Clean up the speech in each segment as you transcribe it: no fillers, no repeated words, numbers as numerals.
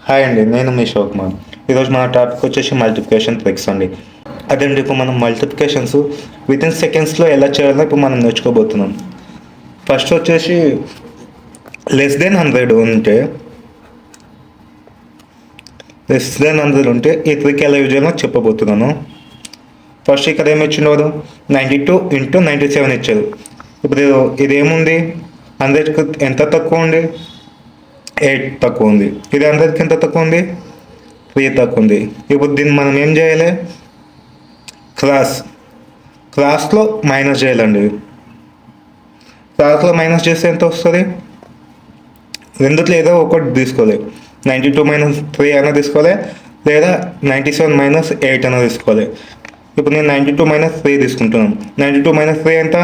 Hi అండి, నేను మీ శివకుమార్. ఈరోజు మన టాపిక్ వచ్చేసి మల్టిప్లికేషన్ ట్రిక్స్ అండి. అదేంటి, ఇప్పుడు మనం మల్టిప్లికేషన్స్ వితిన్ సెకండ్స్లో ఎలా చేయాలో ఇప్పుడు మనం నేర్చుకోబోతున్నాం. ఫస్ట్ వచ్చేసి లెస్ దెన్ 100 ఉంటే ఈ ట్రిక్ ఎలా యూజ్ చేయాలో చెప్పబోతున్నాను. ఫస్ట్ ఇక్కడ ఏమి ఇచ్చినారు, 92 × 97 ఇచ్చారు. ఇప్పుడు ఇదేముంది, 100కి ఎంత తక్కువ ఉంది, 8 తక్కువ ఉంది. ఇది 100కి ఎంత తక్కువ ఉంది, 3 తక్కువ ఉంది. ఇప్పుడు దీన్ని మనం ఏం చేయాలి, క్లాస్లో మైనస్ చేయాలండి. క్లాస్లో మైనస్ చేస్తే ఎంత వస్తుంది, రెండిట్లో ఏదో ఒకటి తీసుకోవాలి. 92 - 3 అయినా తీసుకోవాలి, లేదా 97 - 8 అయినా తీసుకోవాలి. ఇప్పుడు నేను 92 - 3 తీసుకుంటున్నాను. 92 - 3 ఎంత,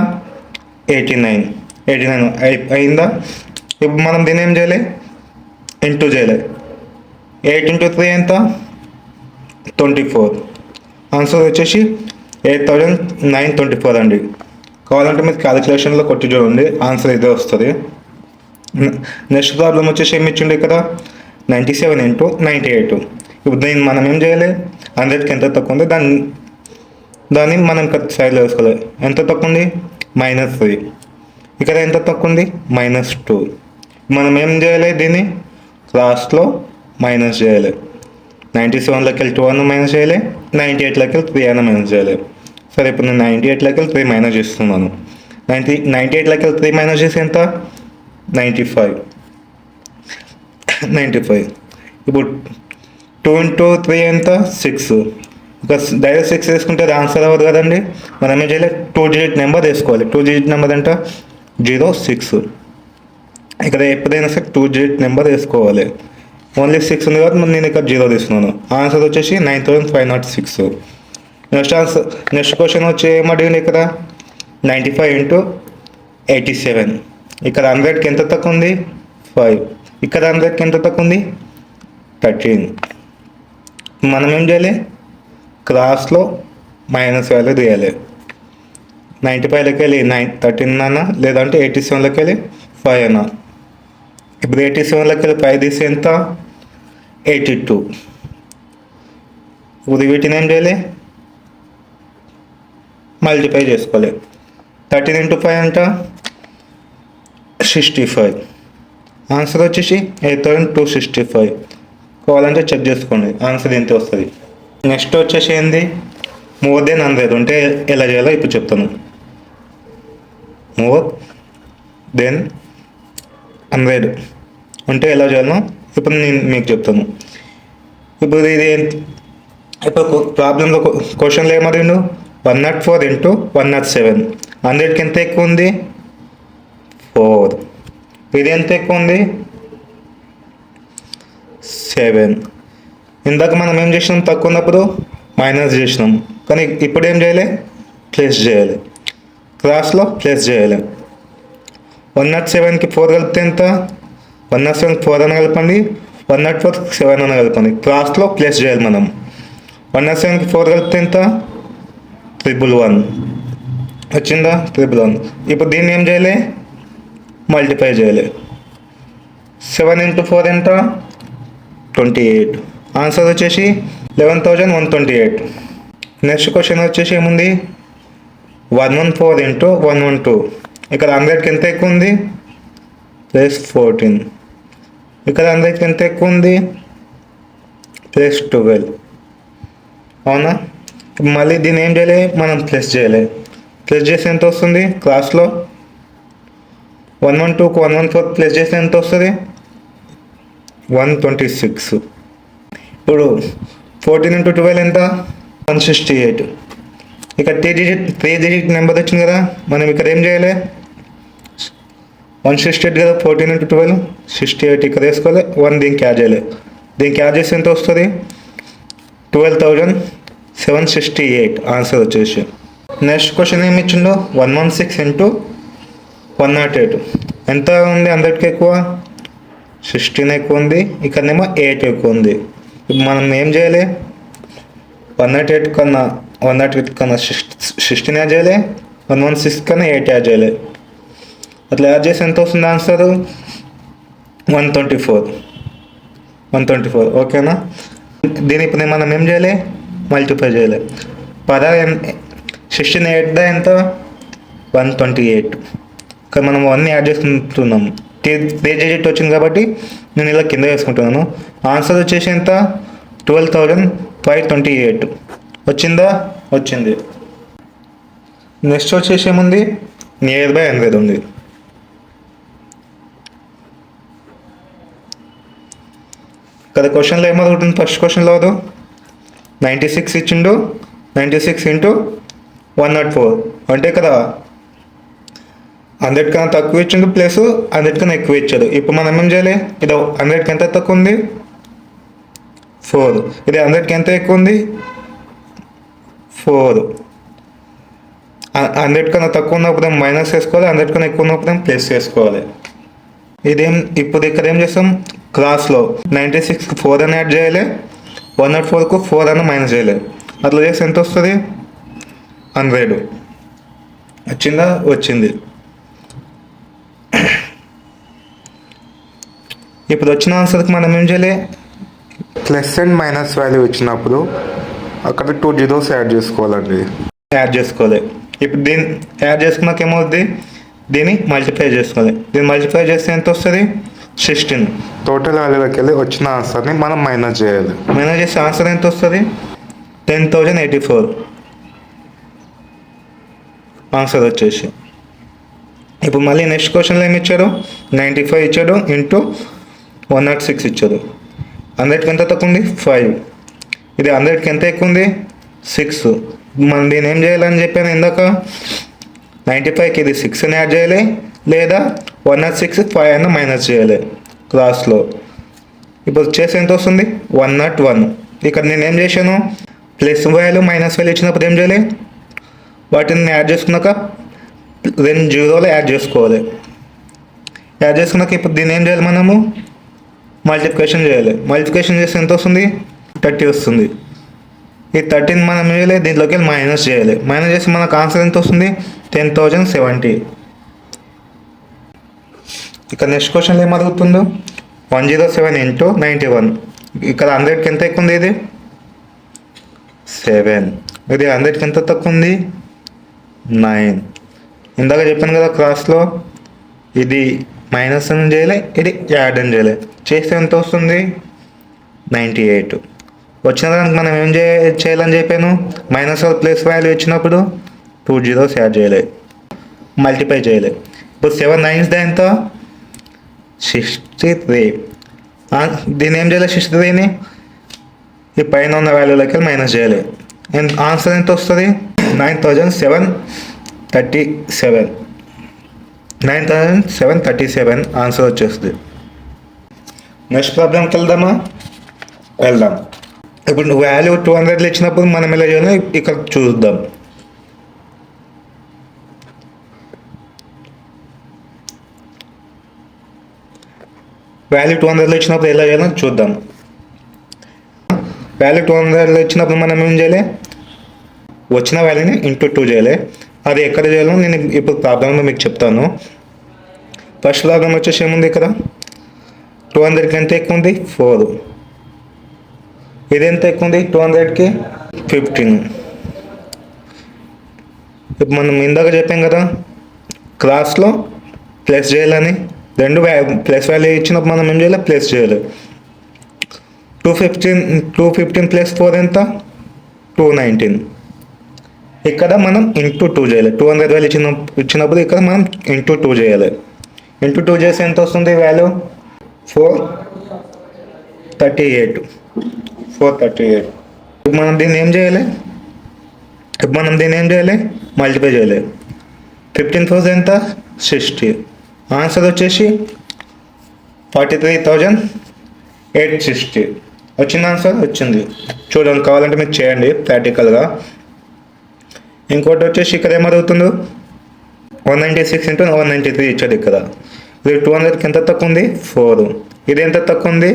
89 అయిందా. ఇప్పుడు మనం దీన్ని ఏం చేయాలి, ఇంటూ చేయాలి. 8 × 3 ఎంత, 24. ఆన్సర్ వచ్చేసి 8924 అండి. కావాలంటే మీరు క్యాలిక్యులేషన్లో కొట్టి చూడండి, ఆన్సర్ ఇదే వస్తుంది. నెక్స్ట్ ప్రాబ్లం వచ్చేసి ఏమి ఇచ్చిండే ఇక్కడ, 97 × 98. ఇప్పుడు దీన్ని మనం ఏం చేయాలి, 100కి ఎంత తక్కువ ఉంది దాన్ని మనం ఇక్కడ సైడ్లో వేసుకోవాలి. ఎంత తక్కువ ఉంది, -3. ఇక్కడ ఎంత తక్కువ ఉంది, -2. మనం ఏం చేయాలి, దీన్ని క్లాస్లో మైనస్ చేయాలి. 97లోకి వెళ్ళి 2 అన్న మైనస్ చేయాలి, 98లోకి వెళ్ళి 3 అన్న మైనస్ చేయాలి. సరే, ఇప్పుడు నేను 98లోకి వెళ్ళి 3 మైనస్ చేస్తున్నాను. 98లోకి వెళ్ళి 3 మైనస్ చేసి ఎంత, 95. ఇప్పుడు 2 × 3 ఎంత, 6. ఇక డైరెక్ట్ 6 వేసుకుంటే అది ఆన్సర్ అవ్వదు కదండి. మనం ఏం చేయాలి, 2 డిజిట్ నెంబర్ వేసుకోవాలి. 2 డిజిట్ నెంబర్ ఎంత, 06. ఇక్కడ ఎప్పుడైనా సరే 2 డిజిట్ నెంబర్ వేసుకోవాలి. ఓన్లీ 6 ఉంది కాబట్టి నేను ఇక్కడ 0 తీసుకున్నాను. ఆన్సర్ వచ్చేసి 9506. నెక్స్ట్ క్వశ్చన్ వచ్చి ఏమడిగింది ఇక్కడ, 95 × 87. ఇక్కడ 100కి ఎంత తక్కువ ఉంది, 5. ఇక్కడ 100కి ఎంత తక్కువ ఉంది, 13. మనం ఏం చేయాలి, క్లాస్లో మైనస్ వాల్యూ తీయాలి. 95లోకి వెళ్ళి 13 అన్న, లేదంటే 87లోకి వెళ్ళి 5 అన్న. ఇప్పుడు 87లోకి వెళ్ళి 5 తీసి ఎంత, 82. ఇప్పుడు వీటిని ఏం చేయాలి, మల్టిప్లై చేసుకోవాలి. 13 × 5 అంట, 65. ఆన్సర్ వచ్చేసి 8265. కావాలంటే చెక్ చేసుకోండి, ఆన్సర్ ఎంత వస్తుంది. నెక్స్ట్ వచ్చేసి ఏంది, మోర్ దెన్ 100 ఉంటే ఎలా చేయాలో ఇప్పుడు చెప్తాను. మోర్ దెన్ 100 ఉంటే ఎలా చేయాలో ఇప్పుడు నేను మీకు చెప్తాను. ఇప్పుడు ఇప్పుడు ప్రాబ్లంలో క్వశ్చన్లో ఏమడిగిండు, 104 × 107. 100కి ఎంత ఎక్కువ ఉంది, 4. ఇది ఎంత ఎక్కువ ఉంది, 7. ఇందాక మనం ఏం చేసినాం, తక్కువ ఉన్నప్పుడు మైనస్ చేసినాం, కానీ ఇప్పుడు ఏం చేయాలి, ప్లస్ చేయాలి. క్లాస్లో ప్లస్ చేయాలి. 107కి 4 కలిపితే ఎంత, 107కి 4 అని కలపండి, 104కి 7 అని కలపండి. క్లాస్లో ప్లస్ చేయాలి మనం. 107కి 4 కలిపితే ఎంత, 111 వచ్చిందా, 111. ఇప్పుడు దీన్ని ఏం చేయాలి, మల్టిప్లై చేయాలి. 7 × 4 ఎంత, 28. ఆన్సర్ వచ్చేసి 11128. నెక్స్ట్ క్వశ్చన్ వచ్చేసి ఏముంది, 114 × 112. ఇక్కడ 100కి ఎంత ఎక్కువ ఉంది, +14. ఇక్కడ 100కి ఎంత ఎక్కువ ఉంది, +12. అవునా. మళ్ళీ దీన్ని ఏం చేయాలి, మనం ప్లస్ చేయాలి. ప్లస్ చేస్తే ఎంత వస్తుంది, క్లాస్లో 112కు 114 ప్లస్ చేస్తే ఎంత వస్తుంది, 126. ఇప్పుడు 14 × 12 ఎంత, 168. ఇక్కడ 3 డిజిట్ నెంబర్ వచ్చింది కదా, మనం ఇక్కడ ఏం చేయాలి, 168 కదా, 14 × 12 68. ఇక్కడ వేసుకోవాలి, 1 దీనికి యాడ్ చేయాలి. దీనికి యాడ్ చేస్తే ఎంత వస్తుంది, 12768. ఆన్సర్ వచ్చేసి. నెక్స్ట్ క్వశ్చన్ ఏమి ఇచ్చిండో, 116 × 108. ఎంత ఉంది, 100కి ఎక్కువ, 16 ఎక్కువ ఉంది. ఇక్కడనేమో 8 ఎక్కువ ఉంది. ఇప్పుడు మనం ఏం చేయాలి, 108 కన్నా 16 యాడ్ చేయాలి, 116 కన్నా 8 యాడ్ చేయాలి. అట్లా యాడ్ చేసి ఎంత వస్తుంది ఆన్సర్, 124. 124 ఓకేనా. దీని ఇప్పుడు మనం ఏం చేయాలి, మల్టిప్లై చేయాలి. 16 ఎంత 128. ఇక్కడ మనం 1 యాడ్ చేసుకుంటున్నాము. 3 డిజిట్ వచ్చింది కాబట్టి నేను ఇలా కింద వేసుకుంటున్నాను. ఆన్సర్ వచ్చేసి ఎంత 12,528 వచ్చిందా, వచ్చింది. నెక్స్ట్ వచ్చేసి ఏముంది, నియర్ బై 100 ఉంది. కదా క్వశ్చన్లో ఏమవుతుంది, ఫస్ట్ క్వశ్చన్లో 96 ఇచ్చిండు, 96 ఇంటూ 104 అంటే కదా 100 కన్నా తక్కువ ఇచ్చిండు ప్లస్ 100 కన్నా ఎక్కువ ఇచ్చాడు. ఇప్పుడు మనం ఏం చేయాలి, ఇది 100కి ఎంత తక్కువ ఉంది 4, ఇది 100కి ఎంత ఎక్కువ ఉంది 4. 100 కన్నా తక్కువ ఉన్నప్పుడు మైనస్ చేసుకోవాలి, 100 కన్నా ఎక్కువ ఉన్నప్పుడు ప్లస్ చేసుకోవాలి. ఇదేం ఇప్పుడు ఇక్కడ ఏం చేస్తాం, క్లాస్లో 96కి 4 అని యాడ్ చేయాలి, 104కు 4 అని మైనస్ చేయాలి. అట్లా చేస్తే ఎంత వస్తుంది 100. వచ్చిందా, వచ్చింది. ఇప్పుడు వచ్చిన ఆన్సర్కి మనం ఏం చేయాలి, ప్లస్ అండ్ మైనస్ వాల్యూ ఇచ్చినప్పుడు అక్కడ 2 జీరోస్ యాడ్ చేసుకోవాలండి, యాడ్ చేసుకోవాలి. ఇప్పుడు దీన్ని యాడ్ చేసుకున్నాక ఏమవుతుంది, దీన్ని మల్టిప్లై చేసుకోవాలి. దీన్ని మల్టిప్లై చేస్తే ఎంత వస్తుంది 16. టోటల్ వాల్యూలోకి వెళ్ళి వచ్చిన ఆన్సర్ని మనం మైనస్ చేయాలి. మైనస్ చేస్తే ఆన్సర్ ఎంత వస్తుంది 10,084 ఆన్సర్ వచ్చేసి. ఇప్పుడు మళ్ళీ నెక్స్ట్ క్వశ్చన్లో ఏమి ఇచ్చారు, 95 ఇచ్చాడు ఇంటూ 106 ఇచ్చారు. 100కి ఎంత తక్కువ ఉంది 5, ఇది 100కి ఎంత ఎక్కువ ఉంది 6. మనం దీన్ని ఏం చేయాలని చెప్పాను ఇందాక, 95కి ఇది 6 అని యాడ్ చేయాలి, లేదా 106 5 అన్న మైనస్ చేయాలి క్లాస్లో. ఇప్పుడు చేసి ఎంత వస్తుంది 101. ఇక్కడ నేను ఏం చేశాను, ప్లస్ వాల్యూ మైనస్ వాల్యూ ఇచ్చినప్పుడు ఏం చేయాలి, వాటిని యాడ్ చేసుకున్నాక 2 జీరోలు యాడ్ చేసుకోవాలి. యాడ్ చేసుకున్నాక ఇప్పుడు దీన్ని ఏం చేయాలి, మనము మల్టిప్లికేషన్ చేయాలి. మల్టిప్లికేషన్ చేస్తే ఎంత వస్తుంది 30 వస్తుంది. ఈ 30ని మనం ఏం చేయాలి, దీంట్లోకి వెళ్ళి మైనస్ చేయాలి. మైనస్ చేస్తే మనకు ఆన్సర్ ఎంత వస్తుంది 10,070. ఇక్కడ నెక్స్ట్ క్వశ్చన్లో ఏం అడుగుతుందో 107 ఇంటూ 91. ఇక్కడ 100కి ఎంత ఎక్కువ ఉంది, ఇది 7. ఇది 100కి ఎంత తక్కువ ఉంది 9. ఇందాక చెప్పాను కదా క్లాస్లో, ఇది మైనస్ అని చేయాలి, ఇది యాడ్ అని చేయాలి. చేస్తే ఎంత వస్తుంది 98. వచ్చిన దానికి మనం ఏం చేయాలని చెప్పాను, మైనస్ ప్లస్ వాల్యూ ఇచ్చినప్పుడు 2 జీరోస్ యాడ్ చేయాలి, మల్టిప్లై చేయాలి. ఇప్పుడు 7 9s ఎంత 63. దీన్ని ఏం చేయాలి 63ని ఈ పైన ఉన్న వాల్యూలోకి మైనస్ చేయాలి. ఆన్సర్ ఎంత వస్తుంది 9,737. 9,737 ఆన్సర్ వచ్చేస్తుంది. నెక్స్ట్ ప్రాబ్లంకి వెళ్దామా, వెళ్దాం. ఇప్పుడు వాల్యూ 200 ఇచ్చినప్పుడు మనం ఎలా చేయాలి ఇక్కడ చూద్దాం. వాల్యూ 200 ఇచ్చినప్పుడు ఎలా చేయాలో చూద్దాం. వాల్యూ 200 ఇచ్చినప్పుడు మనం ఏం చేయాలి, వచ్చిన వాల్యూని ఇంటూ 2 చేయాలి. అది ఎక్కడ చేయాలో నేను ఇప్పుడు ప్రాబ్లంలో మీకు చెప్తాను. ఫస్ట్ ప్రాబ్లం వచ్చేసి ఏముంది, ఇక్కడ 200కి ఎంత ఎక్కువ ఉంది 4. ఇది ఎంత ఎక్కువ ఉంది 200కి 15. ఇప్పుడు మనం ఇందాక చెప్పాం కదా క్లాస్లో ప్లస్ చేయాలని, 2 ప్లస్ వాల్యూ ఇచ్చినప్పుడు మనం ఏం చేయాలి ప్లస్ చేయాలి. 215 ప్లస్ 4 ఎంత 219. ఇక్కడ మనం ఇంటూ 2 చేయాలి. 200 వాల్యూ ఇచ్చినప్పుడు ఇక్కడ మనం ఇంటూ 2 చేయాలి. ఇంటూ 2 చేస్తే ఎంత వస్తుంది వాల్యూ 438. ఇప్పుడు మనం దీన్ని ఏం చేయాలి, మల్టిప్లై చేయాలి. 15 4 ఎంత 60. ఆన్సర్ వచ్చేసి 43,860. వచ్చింది ఆన్సర్, వచ్చింది. చూడండి, కావాలంటే మీరు చేయండి ప్రాక్టికల్గా. ఇంకోటి వచ్చేసి ఇక్కడ ఏమవుతుందో 196 ఇంటూ 193 ఇచ్చాడు ఇక్కడ. ఇది 200కి ఎంత తక్కువ ఉంది 4. ఇది ఎంత తక్కువ ఉంది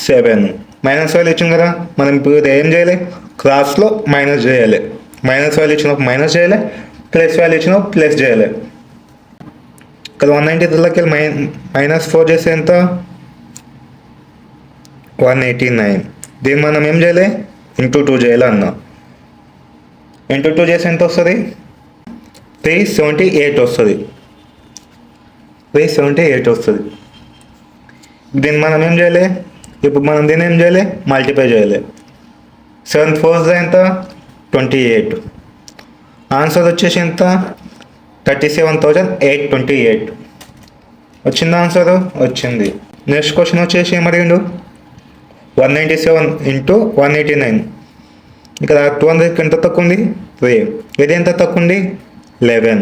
7. మైనస్ వాల్యూ ఇచ్చింది కదా, మనం ఇప్పుడు ఏం చేయాలి క్లాస్లో మైనస్ చేయాలి. మైనస్ వాల్యూ ఇచ్చినప్పుడు మైనస్ చేయాలి, ప్లస్ వాల్యూ ఇచ్చినప్పుడు ప్లస్ చేయాలి. ఇక్కడ 193లోకి వెళ్ళి -4 చేస్తే ఎంత 189. దీన్ని మనం ఏం చేయాలి, ఇంటూ 2 చేయాలి అన్నా. ఇంటూ 2 చేసి ఎంత వస్తుంది, 378 వస్తుంది. 378 వస్తుంది. దీన్ని మనం ఏం చేయాలి, ఇప్పుడు మనం దీన్ని ఏం చేయాలి, మల్టిప్లై చేయాలి. 7 4 ఎంత, 28. ఆన్సర్ వచ్చేసి ఎంత, 37,828 వచ్చింది. ఆన్సర్ వచ్చింది. నెక్స్ట్ క్వశ్చన్ వచ్చేసి ఏమడిగిండు, 197 ఇంటూ 189. ఇక్కడ 200కి ఎంత తక్కువ ఉంది, 3. ఇది ఎంత తక్కువ ఉంది, 11.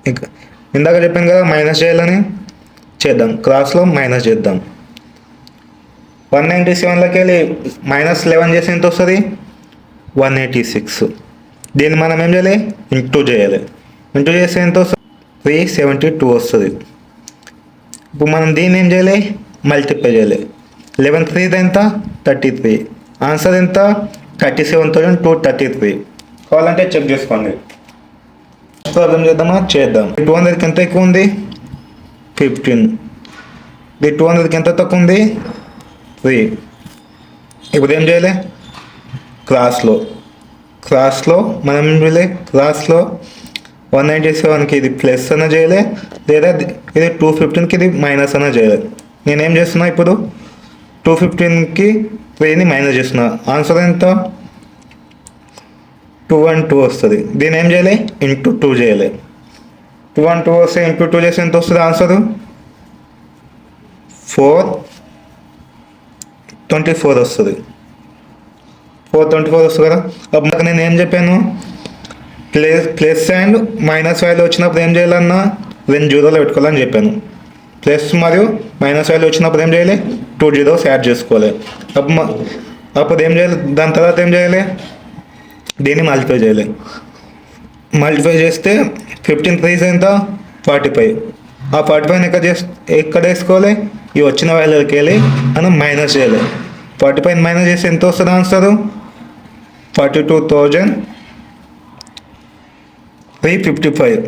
ఇంకా ఇందాక చెప్పాను కదా మైనస్ చేయాలని, చేద్దాం. క్రాస్లో మైనస్ చేద్దాం. 197లోకి వెళ్ళి -11 చేసి ఎంత వస్తుంది, 186. దీన్ని మనం ఏం చేయాలి, ఇంటూ చేయాలి. ఇంటూ చేస్తే ఎంత వస్తుంది, 372 వస్తుంది. ఇప్పుడు మనం దీన్ని ఏం చేయాలి, మల్టిప్లై చేయాలి. 11 3 ఎంత, 33. ఆన్సర్ ఎంత, 37,233. కావాలంటే చెక్ చేసుకోండి. ప్రాబ్లం చేద్దామా, చేద్దాం. 200కి ఎంత ఎక్కువ ఉంది, 15. ఇది 200కి ఎంత తక్కువ ఉంది, 3. ఇప్పుడు ఏం చేయాలి, క్రాస్లో మనం ఏం చేయాలి, క్రాస్లో 197కి ఇది ప్లస్ అన్న చేయాలి, లేదా ఇది 215కి ఇది మైనస్ అన్న చేయాలి. నేనేం చేస్తున్నా, ఇప్పుడు 215కి 3ని మైనస్ చేస్తున్నా. ఆన్సర్ ఎంత, 212 వస్తుంది. దీన్ని ఏం చేయాలి, ఇంటూ 2 చేయాలి. 212 వస్తే ఇంటూ 2 చేస్తే ఎంత వస్తుంది, ఆన్సర్ 424 వస్తుంది. 424 వస్తుంది కదా. అప్పుడు నేను ఏం చెప్పాను, ప్లస్ అండ్ మైనస్ వాల్యూ వచ్చినప్పుడు ఏం చేయాలన్నా, 2 జీరోలో పెట్టుకోవాలని చెప్పాను. ప్లస్ మరియు మైనస్ వాల్యూ వచ్చినప్పుడు ఏం చేయాలి, 2 జీరోస్ యాడ్ చేసుకోవాలి. అప్పుడు ఏం చేయాలి, దాని తర్వాత ఏం చేయాలి, దీన్ని మల్టిప్లై చేయాలి. మల్టిప్లై చేస్తే 15 3 ఎంత, 45. ఆ 45 ఎక్కడ వేసుకోవాలి, ఇవి వచ్చిన వాల్యూకి వెళ్ళి మనం మైనస్ చేయాలి. 45 మైనస్ చేస్తే ఎంత వస్తుంది, ఆన్సర్ 42,355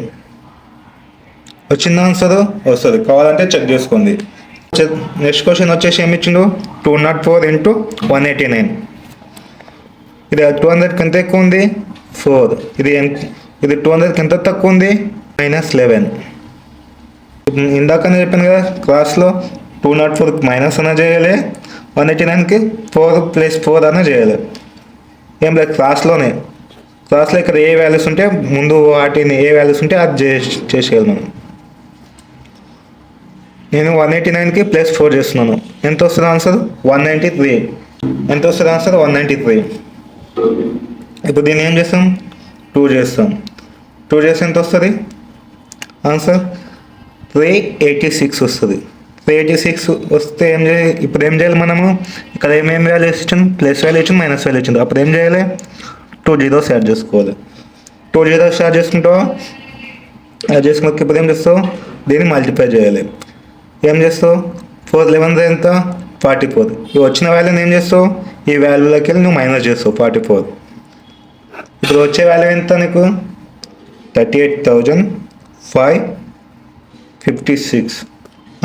వచ్చింది. ఆన్సర్ వస్తుంది. కావాలంటే చెక్ చేసుకోండి. నెక్స్ట్ క్వశ్చన్ వచ్చేసి ఏమి ఇచ్చిండు, 204 ఇంటూ 189. ఇది 200కి ఎంత ఎక్కువ ఉంది, 4. ఇది 200కి ఎంత తక్కువ ఉంది, -11. ఇందాకనే చెప్పాను కదా, క్లాస్లో 204కి మైనస్ అన్న చేయాలి, 189కి 4 + 4 అన్న చేయాలి. ఏం లేదు, క్లాస్లో ఇక్కడ ఏ వాల్యూస్ ఉంటే ముందు వాటిని ఏ వాల్యూస్ ఉంటే అది చేసేయాలి మనం. నేను 189కి +4 చేస్తున్నాను. ఎంత వస్తుంది ఆన్సర్, 193. ఎంత వస్తుంది ఆన్సర్, 193. ఇప్పుడు దీన్ని ఏం చేస్తాం, 2 చేస్తాం. 2 చేస్తే ఎంత వస్తుంది ఆన్సర్, 386 వస్తుంది. 386 వస్తే ఏం చేయాలి, ఇప్పుడు ఏం చేయాలి మనము, ఇక్కడ ఏమేమి వాల్యూస్ ఇచ్చింది, ప్లస్ వాల్యూ ఇచ్చింది, మైనస్ వాల్యూ ఇచ్చింది. అప్పుడు ఏం చేయాలి, 2 జీరోస్ యాడ్ చేసుకోవాలి. 2 జీరోస్ యాడ్ చేసుకుంటావు, యాడ్ చేసుకున్న ఇప్పుడు ఏం చేస్తావు, దీన్ని మల్టిప్లై చేయాలి. ఏం చేస్తావు, 4 11 ఎంత, 44. ఇవి వచ్చిన వాల్యూని ఏం చేస్తావు, ఈ వాల్యూలోకి వెళ్ళి నువ్వు మైనస్ చేస్తావు 44. ఇప్పుడు వచ్చే వాల్యూ ఎంత నీకు, 38,556.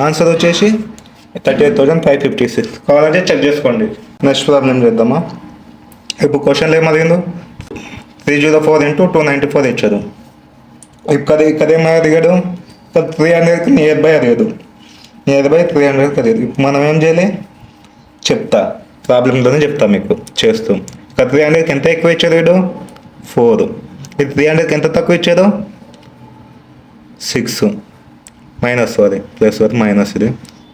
ఆన్సర్ వచ్చేసి 38,556. కావాలంటే చెక్ చేసుకోండి. నెక్స్ట్ ప్రాబ్లం చేద్దామా. ఇప్పుడు క్వశ్చన్లో ఏమడిగిందో, 304 ఇంటూ 294 ఇచ్చారు. ఇక్కడ ఏమో అడిగాడు, ఇక్కడ 300కి నియర్ బై అడిగాడు. నియర్ బై 300కి అడిగాడు. ఇప్పుడు మనం ఏం చేయాలి చెప్తా, ప్రాబ్లంలోనే చెప్తా మీకు చేస్తూ. ఇక్కడ 300కి ఎంత ఎక్కువ ఇచ్చాడు వీడు, 4. ఇది 300కి ఎంత తక్కువ ఇచ్చాడు, 6. మైనస్ సారీ ప్లస్ మైనస్, ఇది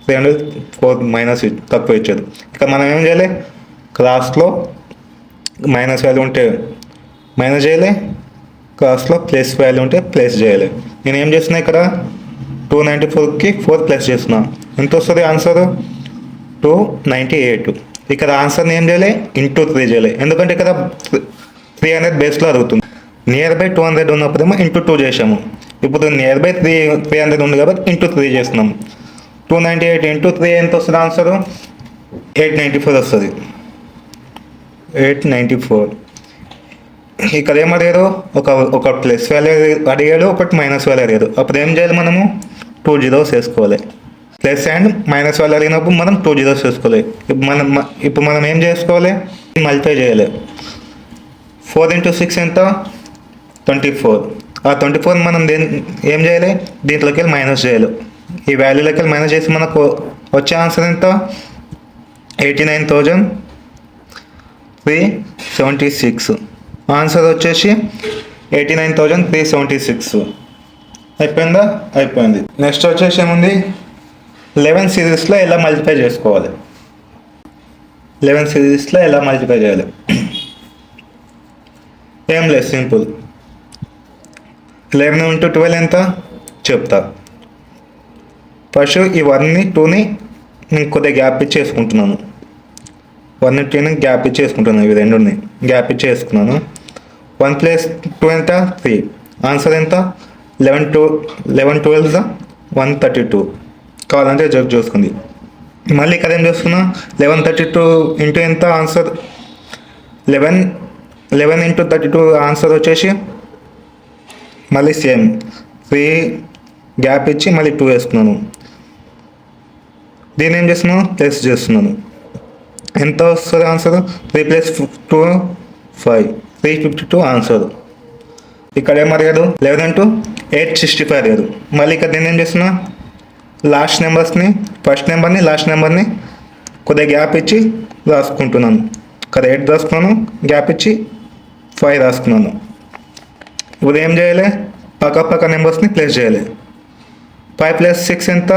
304 మైనస్ తక్కువ ఇచ్చాడు. ఇక్కడ మనం ఏం చేయాలి, క్లాస్లో మైనస్ వాల్యూ ఉంటే మైనస్ చేయాలి, క్లాస్లో ప్లస్ వాల్యూ ఉంటే ప్లస్ చేయాలి. నేను ఏం చేస్తున్నా, ఇక్కడ 294కి 4 ప్లస్ చేస్తున్నా. ఎంత వస్తుంది ఆన్సర్, 298. ఇక్కడ ఆన్సర్ని ఏం చేయాలి, ఇంటూ 3 చేయాలి. ఎందుకంటే ఇక్కడ 300 బేస్లో అడుగుతుంది. నియర్ బై 200 ఉన్నప్పుడేమో ఇంటూ 2 చేసాము. ఇప్పుడు నియర్ బై 300 ఉంది కాబట్టి ఇంటూ 3 చేస్తున్నాము. 298 ఇంటూ 3 ఎంత వస్తుంది ఆన్సర్, 894 వస్తుంది. 894. ఇక్కడ ఏం అడిగారు, ఒక ప్లస్ వాల్యూ అడిగాడు, ఒకటి మైనస్ వాల్యూ అడిగాడు. అప్పుడు ఏం చేయాలి మనము, 2 జీరోస్ వేసుకోవాలి. ప్లస్ అండ్ మైనస్ వాళ్ళు అడిగినప్పుడు మనం 2 జీరోస్ వేసుకోవాలి. ఇప్పుడు మనం ఏం చేసుకోవాలి, మల్టిప్లై చేయాలి. 4 × 6 ఎంత, 24. ఆ 24 మనం ఏం చేయాలి, దీంట్లోకి వెళ్ళి మైనస్ చేయాలి. ఈ వాల్యూలోకి వెళ్ళి మైనస్ చేసి మనకు వచ్చే ఆన్సర్ ఎంత, 89,376. ఆన్సర్ వచ్చేసి 89,376. అయిపోయిందా, అయిపోయింది. నెక్స్ట్ వచ్చేసి ఏముంది, 11 సిరీస్లో ఎలా మల్టిప్లై చేసుకోవాలి. 11 సిరీస్లో ఎలా మల్టిప్లై చేయాలి, ఏం లేదు, సింపుల్. 11 × 12 ఎంత చెప్తా. ఫస్ట్ ఈ 1ని 2ని నేను కొద్దిగా గ్యాప్ ఇచ్చి వేసుకుంటున్నాను. 1 2ని గ్యాప్ ఇచ్చి వేసుకుంటున్నాను. ఇవి రెండుని గ్యాప్ ఇచ్చి వేసుకున్నాను. 1 + 2 ఎంత, 3. ఆన్సర్ ఎంత, 11 12 132. కావాలంటే జగ్ చూసుకుంది. మళ్ళీ ఇక్కడ ఏం చేస్తున్నా, 1132 ఇంటూ ఎంత ఆన్సర్, 11 × 32 ఆన్సర్ వచ్చేసి మళ్ళీ సేమ్ 3 గ్యాప్ ఇచ్చి మళ్ళీ 2 వేసుకున్నాను. దీన్ని ఏం చేస్తున్నాను, ప్లస్ చేస్తున్నాను. ఎంత వస్తుంది ఆన్సర్, 3 + 2 5, 352 ఆన్సర్. ఇక్కడ ఏం అడిగాడు, 11 × 8 65 అడిగాడు. మళ్ళీ ఇక్కడ నేను ఏం చేస్తున్నా, లాస్ట్ నెంబర్స్ని, ఫస్ట్ నెంబర్ని లాస్ట్ నెంబర్ని కొద్దిగా గ్యాప్ ఇచ్చి రాసుకుంటున్నాను. ఇక్కడ 8 రాసుకున్నాను, గ్యాప్ ఇచ్చి 5 రాసుకున్నాను. ఇప్పుడు ఏం చేయాలి, పక్క నెంబర్స్ని ప్లేస్ చేయాలి. 5 + 6 ఎంత,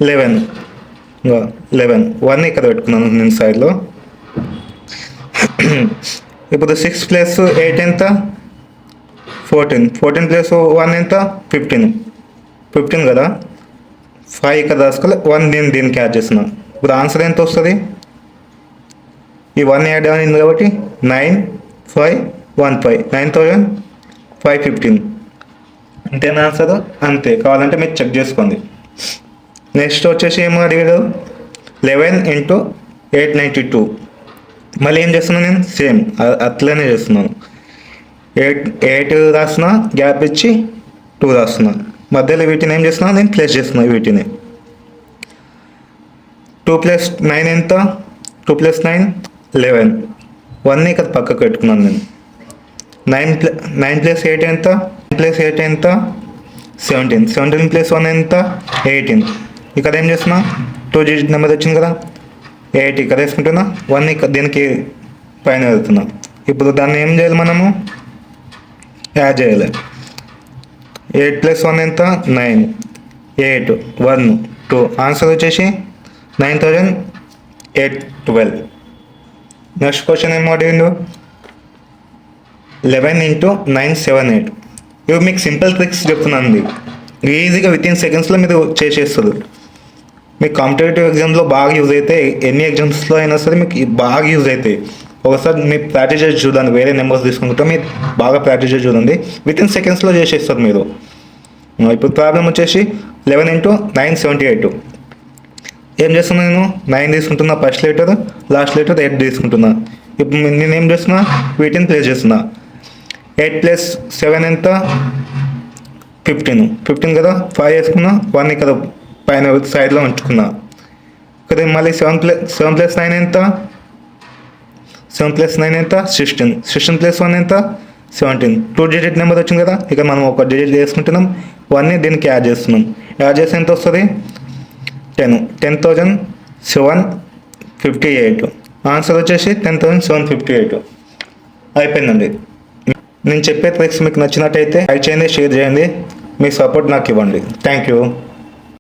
11. 11 1 ఇక్కడ పెట్టుకున్నాను నేను సైడ్లో. ఇప్పుడు 6 + 8 ఎంత, 14. 14 + 1 ఎంత, 15 కదా. 5 ఇక్కడ రాసుకోవాలి, 1 దీనికి యాడ్ చేస్తున్నాను. ఇప్పుడు ఆన్సర్ ఎంత వస్తుంది, ఈ 1 యాడ్ అయింది కాబట్టి 9515, 9515. అంతేనా ఆన్సర్, అంతే. కావాలంటే మీరు చెక్ చేసుకోండి. నెక్స్ట్ వచ్చేసి ఏమో అడిగాడు, 11 × 892. మళ్ళీ ఏం చేస్తున్నాను నేను, సేమ్ అట్లనే చేస్తున్నాను. 8 రాస్తున్నా, గ్యాప్ ఇచ్చి 2 రాస్తున్నాను. మధ్యలో వీటిని ఏం చేస్తున్నాను, నేను ప్లేస్ చేస్తున్నాను. వీటిని 2 + 9 ఎంత, 2 + 9 11. 1ని ఇక్కడ పక్కకు పెట్టుకున్నాను నేను. 9 + 8 ఎంత, 9 + 8 ఎంత, 17. 17 + 1 ఎంత, 18. ఇక్కడ ఏం చేస్తున్నా, 2 డిజిట్ నెంబర్ వచ్చింది కదా, 8 ఇక్కడ వేసుకుంటున్నా, 1 ఇక్కడ దీనికి పైన వెళ్తున్నా. ఇప్పుడు దాన్ని ఏం చేయాలి, మనము యాడ్ చేయాలి. 8 + 1 ఎంత, 9, 8 1 2. ఆన్సర్ వచ్చేసి 9812. నెక్స్ట్ క్వశ్చన్ ఏమో అడిగిండు, 11 × 978. ఇవి మీకు సింపుల్ ట్రిక్స్ చెప్తున్నాను. ఈజీగా వితిన్ సెకండ్స్లో మీరు చేసేస్తారు. మీకు కాంపిటేటివ్ ఎగ్జామ్లో బాగా యూజ్ అయితే, ఎన్ని ఎగ్జామ్స్లో అయినా సరే మీకు బాగా యూజ్ అవుతాయి. ఒకసారి మీరు ప్రాక్టీస్ చేసి చూడండి, వేరే నెంబర్స్ తీసుకుంటే మీరు బాగా ప్రాక్టీస్ చేసి చూడండి, వితిన్ సెకండ్స్లో చేసేస్తారు మీరు. ఇప్పుడు ప్రాబ్లం వచ్చేసి 11 × 978. ఏం చేస్తున్నా, నేను 9 తీసుకుంటున్నా ఫస్ట్ లెటర్, లాస్ట్ లెటర్ 8 తీసుకుంటున్నా. ఇప్పుడు నేను ఏం చేస్తున్నా, వీటిని ప్లేస్ చేస్తున్నా. 8 + 7 ఎంత, 15 కదా. 5 వేసుకున్నా, 1 ఇక్కడ పైన సైడ్లో ఉంచుకున్నా. ఇక్కడ మళ్ళీ 7 + 9 ఎంత, 7 + 9 ఎంత, 16. 16 + 1 ఎంత, 17. 2 డిజిట్ నెంబర్ వచ్చింది కదా. ఇక మనం ఒక డిజిట్ చేసుకుంటున్నాం, 1ని దీనికి యాడ్ చేస్తున్నాం. యాడ్ చేస్తే ఎంత వస్తుంది, 10. 10,758. ఆన్సర్ వచ్చేసి 10,758. అయిపోయిందండి. నేను చెప్పే ట్రిక్స్ మీకు నచ్చినట్టయితే లైక్ చేయండి, షేర్ చేయండి, మీ సపోర్ట్ నాకు ఇవ్వండి. Thank you.